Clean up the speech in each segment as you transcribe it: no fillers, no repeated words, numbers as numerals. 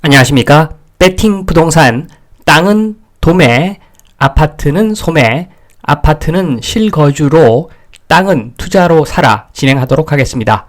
안녕하십니까? 베팅 부동산, 땅은 도매, 아파트는 소매, 아파트는 실거주로, 땅은 투자로 사라 진행하도록 하겠습니다.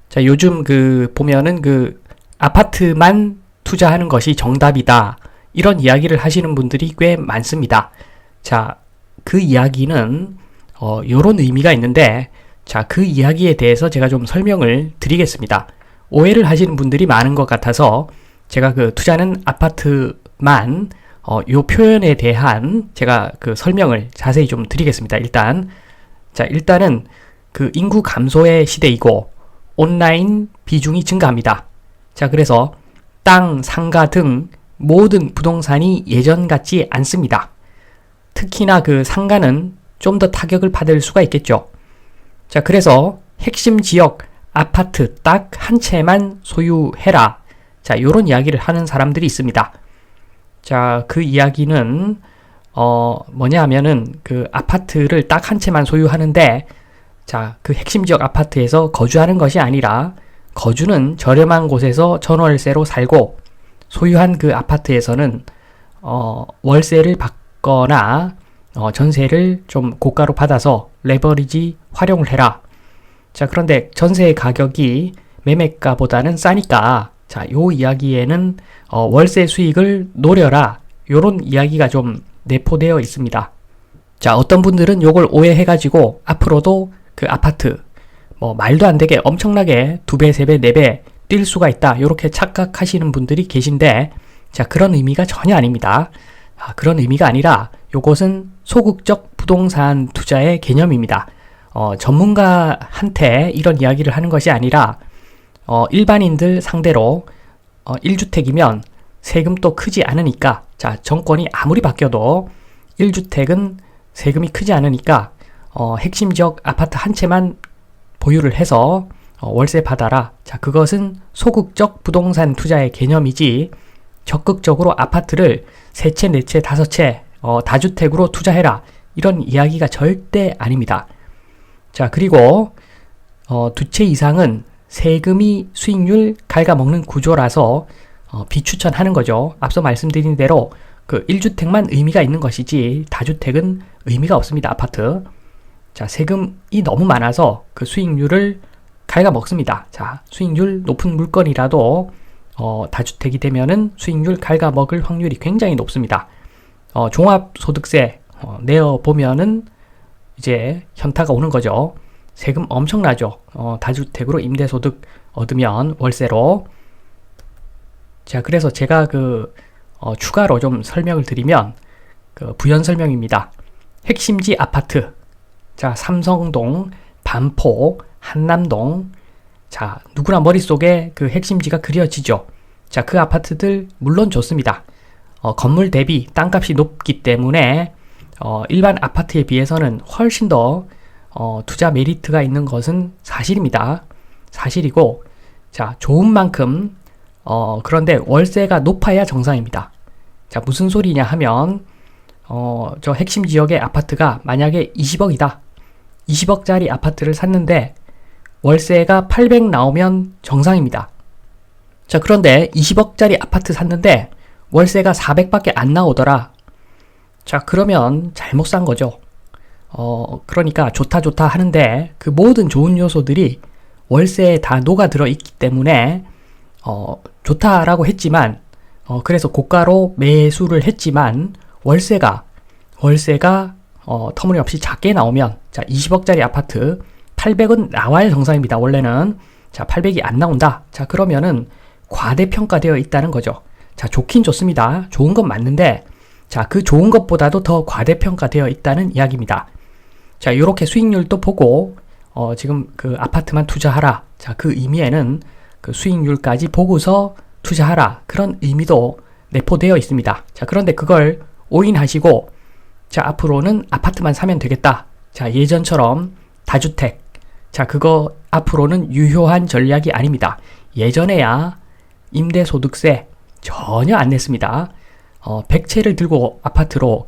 자, 요즘 보면은 아파트만 투자하는 것이 정답이다. 이런 이야기를 하시는 분들이 꽤 많습니다. 자, 그 이야기는 요런 의미가 있는데, 자, 그 이야기에 대해서 제가 좀 설명을 드리겠습니다. 오해를 하시는 분들이 많은 것 같아서 제가 투자는 아파트만 요 표현에 대한 제가 설명을 자세히 좀 드리겠습니다. 일단은 인구 감소의 시대이고 온라인 비중이 증가합니다. 자, 그래서 땅, 상가 등 모든 부동산이 예전 같지 않습니다. 특히나 상가는 좀 더 타격을 받을 수가 있겠죠. 자, 그래서 핵심 지역 아파트 딱 한 채만 소유해라. 자, 요런 이야기를 하는 사람들이 있습니다. 자, 그 이야기는 뭐냐 하면은 아파트를 딱 한 채만 소유하는데, 자, 핵심 지역 아파트에서 거주하는 것이 아니라 거주는 저렴한 곳에서 전월세로 살고 소유한 아파트에서는 월세를 받거나 전세를 좀 고가로 받아서 레버리지 활용을 해라. 자, 그런데 전세 가격이 매매가보다는 싸니까, 자, 요 이야기에는 월세 수익을 노려라. 요런 이야기가 좀 내포되어 있습니다. 자, 어떤 분들은 요걸 오해해가지고 앞으로도 아파트 말도 안 되게 엄청나게 2배, 3배, 4배 뛸 수가 있다. 요렇게 착각하시는 분들이 계신데, 자, 그런 의미가 전혀 아닙니다. 그런 의미가 아니라 요것은 소극적 부동산 투자의 개념입니다. 전문가한테 이런 이야기를 하는 것이 아니라 일반인들 상대로 1주택이면 세금도 크지 않으니까, 자, 정권이 아무리 바뀌어도 1주택은 세금이 크지 않으니까 핵심 지역 아파트 한 채만 보유를 해서 월세 받아라. 자, 그것은 소극적 부동산 투자의 개념이지 적극적으로 아파트를 3채, 4채, 5채 다주택으로 투자해라. 이런 이야기가 절대 아닙니다. 자, 그리고 2채 이상은 세금이 수익률 갉아먹는 구조라서 비추천하는 거죠. 앞서 말씀드린 대로 1주택만 의미가 있는 것이지 다주택은 의미가 없습니다. 아파트. 자, 세금이 너무 많아서 수익률을 갉아먹습니다. 자, 수익률 높은 물건이라도 다주택이 되면은 수익률 갉아먹을 확률이 굉장히 높습니다. 종합소득세 내어보면은 이제 현타가 오는 거죠. 세금 엄청나죠. 다주택으로 임대소득 얻으면 월세로. 자, 그래서 제가 추가로 좀 설명을 드리면 부연 설명입니다. 핵심지 아파트. 자, 삼성동, 반포, 한남동. 자, 누구나 머릿속에 핵심지가 그려지죠. 자, 그 아파트들 물론 좋습니다. 건물 대비 땅값이 높기 때문에 일반 아파트에 비해서는 훨씬 더 투자 메리트가 있는 것은 사실입니다. 사실이고, 자, 좋은 만큼 그런데 월세가 높아야 정상입니다. 자, 무슨 소리냐 하면 저 핵심 지역의 아파트가 만약에 20억이다. 20억짜리 아파트를 샀는데 월세가 800 나오면 정상입니다. 자, 그런데 20억짜리 아파트 샀는데 월세가 400밖에 안 나오더라. 자, 그러면 잘못 산 거죠. 그러니까 좋다 하는데 모든 좋은 요소들이 월세에 다 녹아들어 있기 때문에 좋다라고 했지만 그래서 고가로 매수를 했지만 월세가 터무니없이 작게 나오면, 자, 20억짜리 아파트 800은 나와야 정상입니다. 원래는. 자, 800이 안 나온다. 자, 그러면은 과대평가되어 있다는 거죠. 자, 좋긴 좋습니다. 좋은 건 맞는데, 자, 좋은 것보다도 더 과대평가되어 있다는 이야기입니다. 자, 요렇게 수익률도 보고 지금 아파트만 투자하라. 자, 그 의미에는 수익률까지 보고서 투자하라. 그런 의미도 내포되어 있습니다. 자, 그런데 그걸 오인하시고, 자, 앞으로는 아파트만 사면 되겠다. 자, 예전처럼 다주택. 자, 그거 앞으로는 유효한 전략이 아닙니다. 예전에야 임대소득세 전혀 안 냈습니다. 100채를 들고 아파트로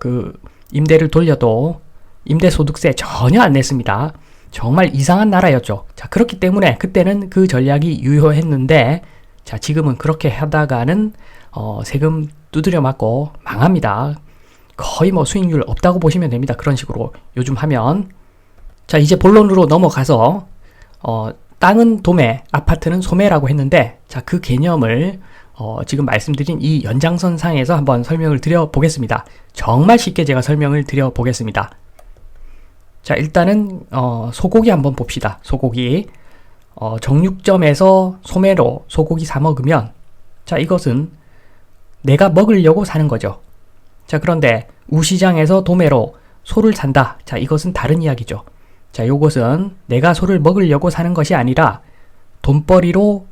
임대를 돌려도 임대소득세 전혀 안 냈습니다. 정말 이상한 나라였죠. 자, 그렇기 때문에 그때는 그 전략이 유효했는데, 자, 지금은 그렇게 하다가는 세금 두드려 맞고 망합니다. 거의 뭐 수익률 없다고 보시면 됩니다. 그런 식으로 요즘 하면. 자, 이제 본론으로 넘어가서 땅은 도매, 아파트는 소매라고 했는데, 자, 그 개념을 지금 말씀드린 이 연장선상에서 한번 설명을 드려 보겠습니다. 정말 쉽게 제가 설명을 드려 보겠습니다. 자, 일단은 소고기 한번 봅시다. 소고기. 정육점에서 소매로 소고기 사 먹으면, 자, 이것은 내가 먹으려고 사는 거죠. 자, 그런데 우시장에서 도매로 소를 산다. 자, 이것은 다른 이야기죠. 자, 요것은 내가 소를 먹으려고 사는 것이 아니라 돈벌이로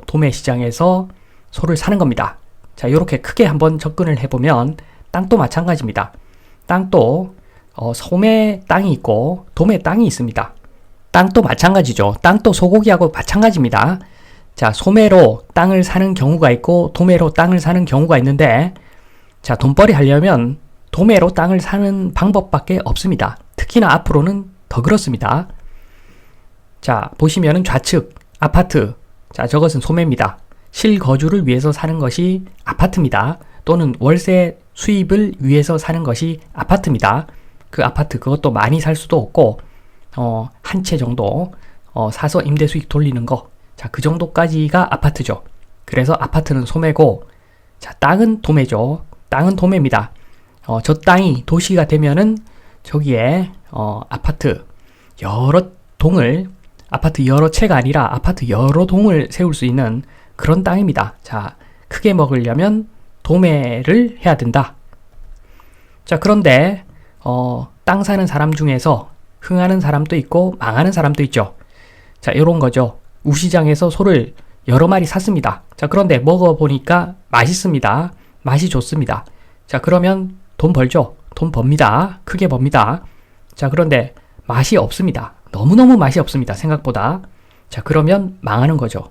도매 시장에서 소를 사는 겁니다. 자, 요렇게 크게 한번 접근을 해보면 땅도 마찬가지입니다. 땅도 소매 땅이 있고 도매 땅이 있습니다. 땅도 마찬가지죠. 땅도 소고기하고 마찬가지입니다. 자, 소매로 땅을 사는 경우가 있고 도매로 땅을 사는 경우가 있는데, 자, 돈벌이 하려면 도매로 땅을 사는 방법밖에 없습니다. 특히나 앞으로는 더 그렇습니다. 자, 보시면은 좌측 아파트. 자, 저것은 소매입니다. 실거주를 위해서 사는 것이 아파트입니다. 또는 월세 수입을 위해서 사는 것이 아파트입니다. 그 아파트 그것도 많이 살 수도 없고 한 채 정도 사서 임대 수익 돌리는 거. 자, 그 정도까지가 아파트죠. 그래서 아파트는 소매고, 자, 땅은 도매죠. 땅은 도매입니다. 저 땅이 도시가 되면은 저기에 아파트 여러 동을, 아파트 여러 채가 아니라 아파트 여러 동을 세울 수 있는 그런 땅입니다. 자, 크게 먹으려면 도매를 해야 된다. 자, 그런데 땅 사는 사람 중에서 흥하는 사람도 있고 망하는 사람도 있죠. 자, 이런 거죠. 우시장에서 소를 여러 마리 샀습니다. 자, 그런데 먹어보니까 맛있습니다. 맛이 좋습니다. 자, 그러면 돈 벌죠. 돈 법니다. 크게 법니다. 자, 그런데 맛이 없습니다. 너무너무 맛이 없습니다. 생각보다. 자, 그러면 망하는 거죠.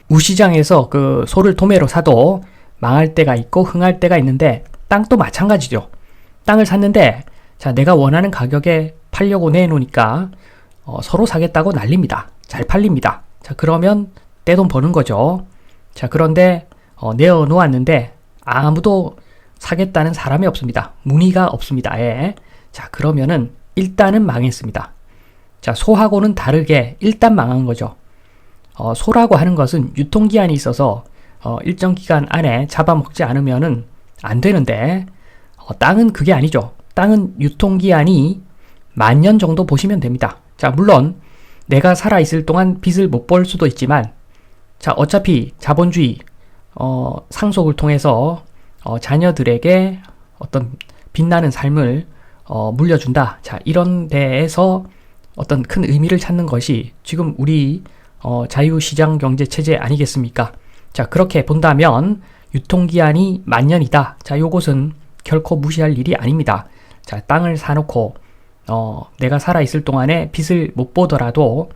우시장에서 그 소를 도매로 사도 망할 때가 있고 흥할 때가 있는데, 땅도 마찬가지죠. 땅을 샀는데, 자, 내가 원하는 가격에 팔려고 내놓으니까 서로 사겠다고 난립니다. 잘 팔립니다. 자, 그러면 떼돈 버는 거죠. 자, 그런데 내어놓았는데 아무도 사겠다는 사람이 없습니다. 문의가 없습니다. 예. 자, 그러면은 일단은 망했습니다. 자, 소하고는 다르게 일단 망한 거죠. 소라고 하는 것은 유통기한이 있어서 일정 기간 안에 잡아먹지 않으면은 안 되는데, 땅은 그게 아니죠. 땅은 유통기한이 10,000년 정도 보시면 됩니다. 자, 물론 내가 살아있을 동안 빚을 못 벌 수도 있지만, 자, 어차피 자본주의 상속을 통해서 자녀들에게 어떤 빛나는 삶을 물려준다. 자, 이런 데에서 어떤 큰 의미를 찾는 것이 지금 우리 자유시장 경제 체제 아니겠습니까? 자, 그렇게 본다면 유통기한이 10,000년이다. 자, 요것은 결코 무시할 일이 아닙니다. 자, 땅을 사놓고 내가 살아있을 동안에 빚을 못 보더라도,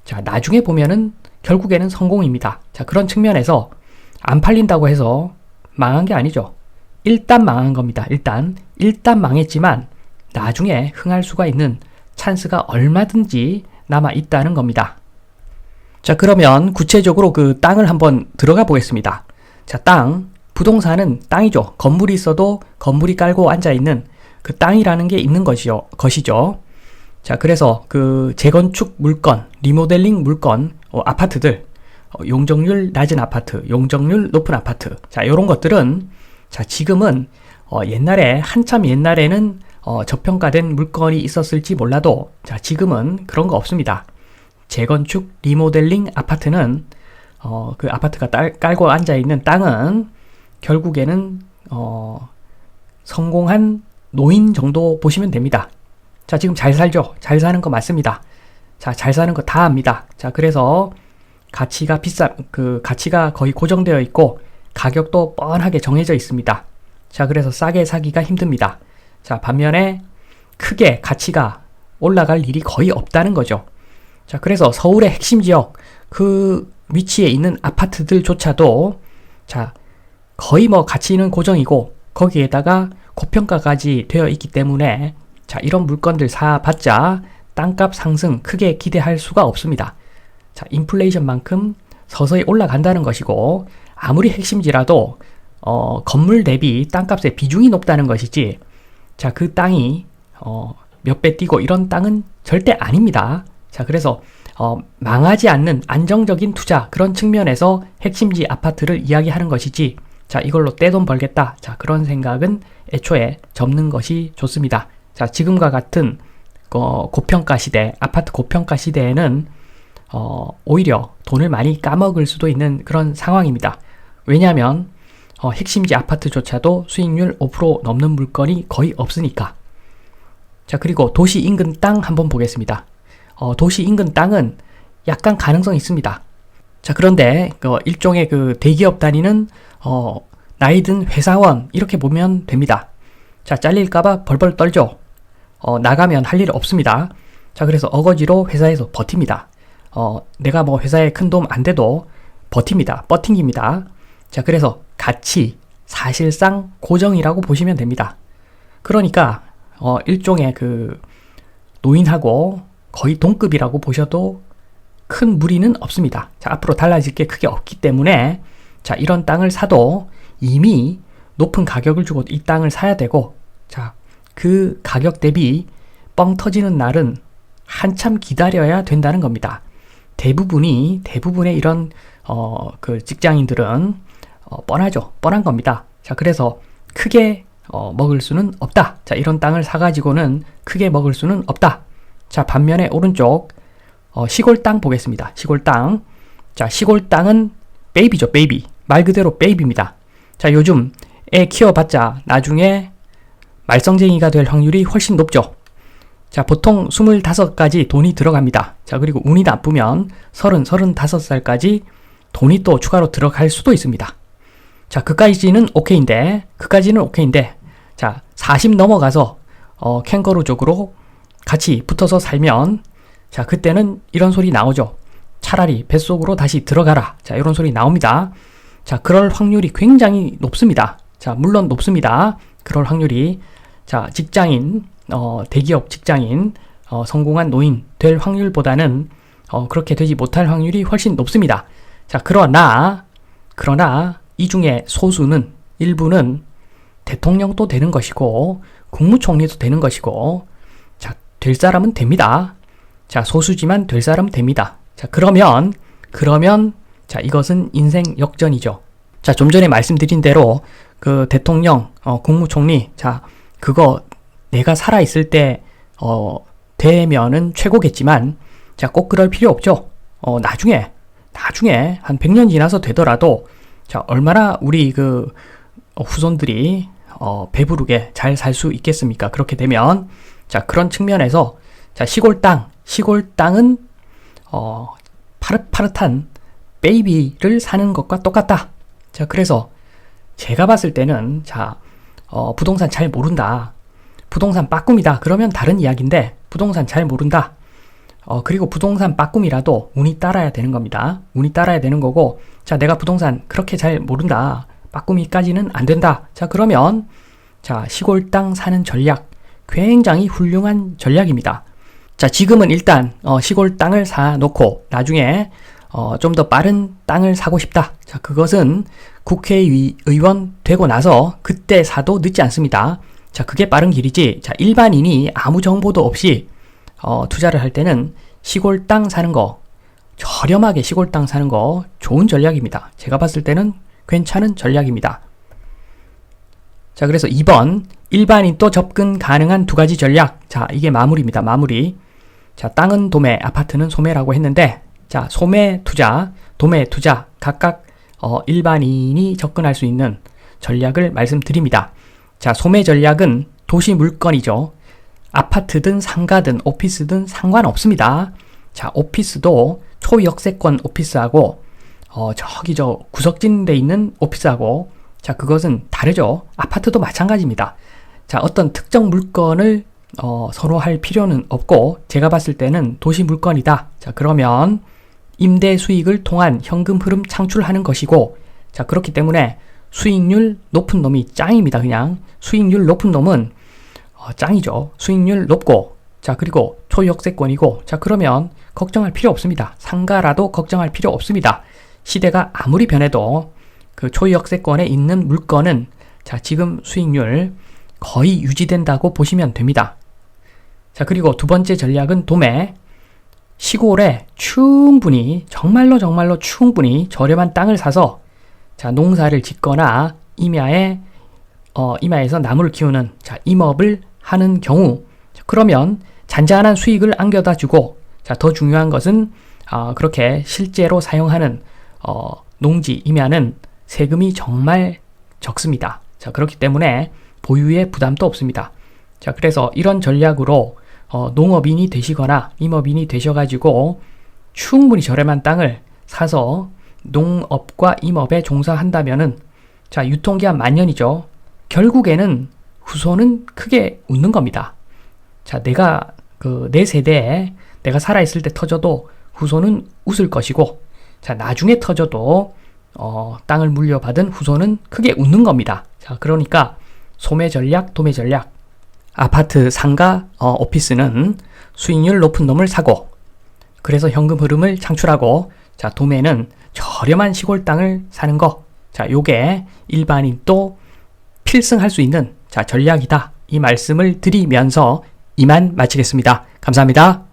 자, 나중에 보면은 결국에는 성공입니다. 자, 그런 측면에서 안 팔린다고 해서 망한 게 아니죠. 일단 망한 겁니다. 일단 망했지만 나중에 흥할 수가 있는 찬스가 얼마든지 남아 있다는 겁니다. 자, 그러면 구체적으로 그 땅을 한번 들어가 보겠습니다. 자, 땅, 부동산은 땅이죠. 건물이 있어도 건물이 깔고 앉아있는 그 땅이라는 게 있는 것이죠. 자, 그래서 그 재건축 물건, 리모델링 물건, 아파트들, 용적률 낮은 아파트, 용적률 높은 아파트. 자, 요런 것들은, 자, 지금은 옛날에, 한참 옛날에는 저평가된 물건이 있었을지 몰라도, 자, 지금은 그런 거 없습니다. 재건축 리모델링 아파트는 그 아파트가 깔고 앉아있는 땅은 결국에는 성공한 노인 정도 보시면 됩니다. 자, 지금 잘 살죠? 잘 사는 거 맞습니다. 자, 잘 사는 거 다 압니다. 자, 그래서 가치가 가치가 거의 고정되어 있고 가격도 뻔하게 정해져 있습니다. 자, 그래서 싸게 사기가 힘듭니다. 자, 반면에 크게 가치가 올라갈 일이 거의 없다는 거죠. 자, 그래서 서울의 핵심 지역, 그 위치에 있는 아파트들조차도, 자, 거의 뭐 가치는 고정이고, 거기에다가 고평가까지 되어 있기 때문에, 자, 이런 물건들 사봤자 땅값 상승 크게 기대할 수가 없습니다. 자, 인플레이션만큼 서서히 올라간다는 것이고, 아무리 핵심지라도 건물 대비 땅값의 비중이 높다는 것이지, 자, 그 땅이 몇 배 뛰고 이런 땅은 절대 아닙니다. 자, 그래서 망하지 않는 안정적인 투자, 그런 측면에서 핵심지 아파트를 이야기하는 것이지, 자, 이걸로 떼돈 벌겠다, 자, 그런 생각은 애초에 접는 것이 좋습니다. 자, 지금과 같은 고평가 시대, 아파트 고평가 시대에는 오히려 돈을 많이 까먹을 수도 있는 그런 상황입니다. 왜냐하면 핵심지 아파트조차도 수익률 5% 넘는 물건이 거의 없으니까. 자, 그리고 도시 인근 땅 한번 보겠습니다. 도시 인근 땅은 약간 가능성이 있습니다. 자, 그런데 일종의 그 대기업 다니는 나이든 회사원 이렇게 보면 됩니다. 자, 잘릴까봐 벌벌 떨죠. 나가면 할 일 없습니다. 자, 그래서 어거지로 회사에서 버팁니다. 내가 뭐 회사에 큰 도움 안 돼도 버팁니다. 버팅깁니다. 자, 그래서 가치 사실상 고정이라고 보시면 됩니다. 그러니까 일종의 그 노인하고 거의 동급이라고 보셔도 큰 무리는 없습니다. 자, 앞으로 달라질 게 크게 없기 때문에, 자, 이런 땅을 사도 이미 높은 가격을 주고 이 땅을 사야 되고, 자, 그 가격 대비 뻥 터지는 날은 한참 기다려야 된다는 겁니다. 대부분의 이런 그 직장인들은 뻔하죠. 뻔한 겁니다. 자, 그래서 크게 먹을 수는 없다. 자, 이런 땅을 사가지고는 크게 먹을 수는 없다. 자, 반면에 오른쪽 시골 땅 보겠습니다. 시골 땅. 자, 시골 땅은 베이비죠. 베이비. 말 그대로 베이비입니다. 자, 요즘 애 키워봤자 나중에 말썽쟁이가 될 확률이 훨씬 높죠. 자, 보통 25까지 돈이 들어갑니다. 자, 그리고 운이 나쁘면 35살까지 돈이 또 추가로 들어갈 수도 있습니다. 자, 그까지는 오케이인데, 자, 40 넘어가서 캥거루족으로 같이 붙어서 살면, 자, 그때는 이런 소리 나오죠. 차라리 뱃속으로 다시 들어가라. 자, 이런 소리 나옵니다. 자, 그럴 확률이 굉장히 높습니다. 자, 물론 높습니다. 그럴 확률이. 자, 직장인, 대기업 직장인, 성공한 노인 될 확률보다는 그렇게 되지 못할 확률이 훨씬 높습니다. 자, 그러나 이 중에 소수는, 일부는 대통령도 되는 것이고 국무총리도 되는 것이고, 자, 될 사람은 됩니다. 자, 소수지만 될 사람은 됩니다. 자, 그러면 자, 이것은 인생 역전이죠. 자, 좀 전에 말씀드린 대로 그 대통령, 국무총리, 자, 그거 내가 살아있을 때 되면은 최고겠지만, 자, 꼭 그럴 필요 없죠. 나중에 한 100년 지나서 되더라도, 자, 얼마나 우리 그 후손들이 배부르게 잘 살 수 있겠습니까? 그렇게 되면. 자, 그런 측면에서, 자, 시골 땅은 파릇파릇한 베이비를 사는 것과 똑같다. 자, 그래서 제가 봤을 때는, 자, 부동산 잘 모른다, 부동산 빠꿈이다, 그러면 다른 이야기인데, 부동산 잘 모른다, 그리고 부동산 빠꿈이라도 운이 따라야 되는 겁니다. 운이 따라야 되는 거고, 자, 내가 부동산 그렇게 잘 모른다, 빠꿈이까지는 안 된다. 자, 그러면, 자, 시골 땅 사는 전략, 굉장히 훌륭한 전략입니다. 자, 지금은 일단 시골 땅을 사놓고 나중에 좀 더 빠른 땅을 사고 싶다. 자, 그것은 국회의원 되고 나서 그때 사도 늦지 않습니다. 자, 그게 빠른 길이지. 자, 일반인이 아무 정보도 없이 투자를 할 때는 시골 땅 사는 거, 저렴하게 시골 땅 사는 거 좋은 전략입니다. 제가 봤을 때는 괜찮은 전략입니다. 자, 그래서 2번 일반인도 접근 가능한 두 가지 전략. 자, 이게 마무리입니다. 마무리. 자, 땅은 도매, 아파트는 소매라고 했는데, 자, 소매 투자, 도매 투자 각각 일반인이 접근할 수 있는 전략을 말씀드립니다. 자, 소매 전략은 도시 물건이죠. 아파트든 상가든 오피스든 상관없습니다. 자, 오피스도 초역세권 오피스하고 저기 저 구석진 데 있는 오피스하고, 자, 그것은 다르죠. 아파트도 마찬가지입니다. 자, 어떤 특정 물건을 선호할 필요는 없고, 제가 봤을 때는 도시 물건이다. 자, 그러면 임대 수익을 통한 현금 흐름 창출하는 것이고, 자, 그렇기 때문에 수익률 높은 놈이 짱입니다. 그냥 수익률 높은 놈은 짱이죠. 수익률 높고, 자, 그리고 초역세권이고, 자, 그러면 걱정할 필요 없습니다. 상가라도 걱정할 필요 없습니다. 시대가 아무리 변해도 그 초역세권에 있는 물건은 자, 지금 수익률 거의 유지된다고 보시면 됩니다. 자, 그리고 두 번째 전략은 도매. 시골에 충분히 정말로 충분히 저렴한 땅을 사서 자, 농사를 짓거나 임야에서 나무를 키우는 자, 임업을 하는 경우 그러면 잔잔한 수익을 안겨다 주고 자, 더 중요한 것은 그렇게 실제로 사용하는 농지 임야는 세금이 정말 적습니다. 자, 그렇기 때문에 보유에 부담도 없습니다. 자, 그래서 이런 전략으로 농업인이 되시거나 임업인이 되셔가지고 충분히 저렴한 땅을 사서 농업과 임업에 종사한다면은 자, 유통기한 만년이죠. 결국에는 후손은 크게 웃는 겁니다. 자, 내 세대에 내가 살아있을 때 터져도 후손은 웃을 것이고, 자, 나중에 터져도 땅을 물려받은 후손은 크게 웃는 겁니다. 자, 그러니까 소매 전략, 도매 전략. 아파트, 상가, 오피스는 수익률 높은 놈을 사고, 그래서 현금 흐름을 창출하고, 자, 도매는 저렴한 시골 땅을 사는 거. 자, 요게 일반인도 필승할 수 있는 자, 전략이다. 이 말씀을 드리면서 이만 마치겠습니다. 감사합니다.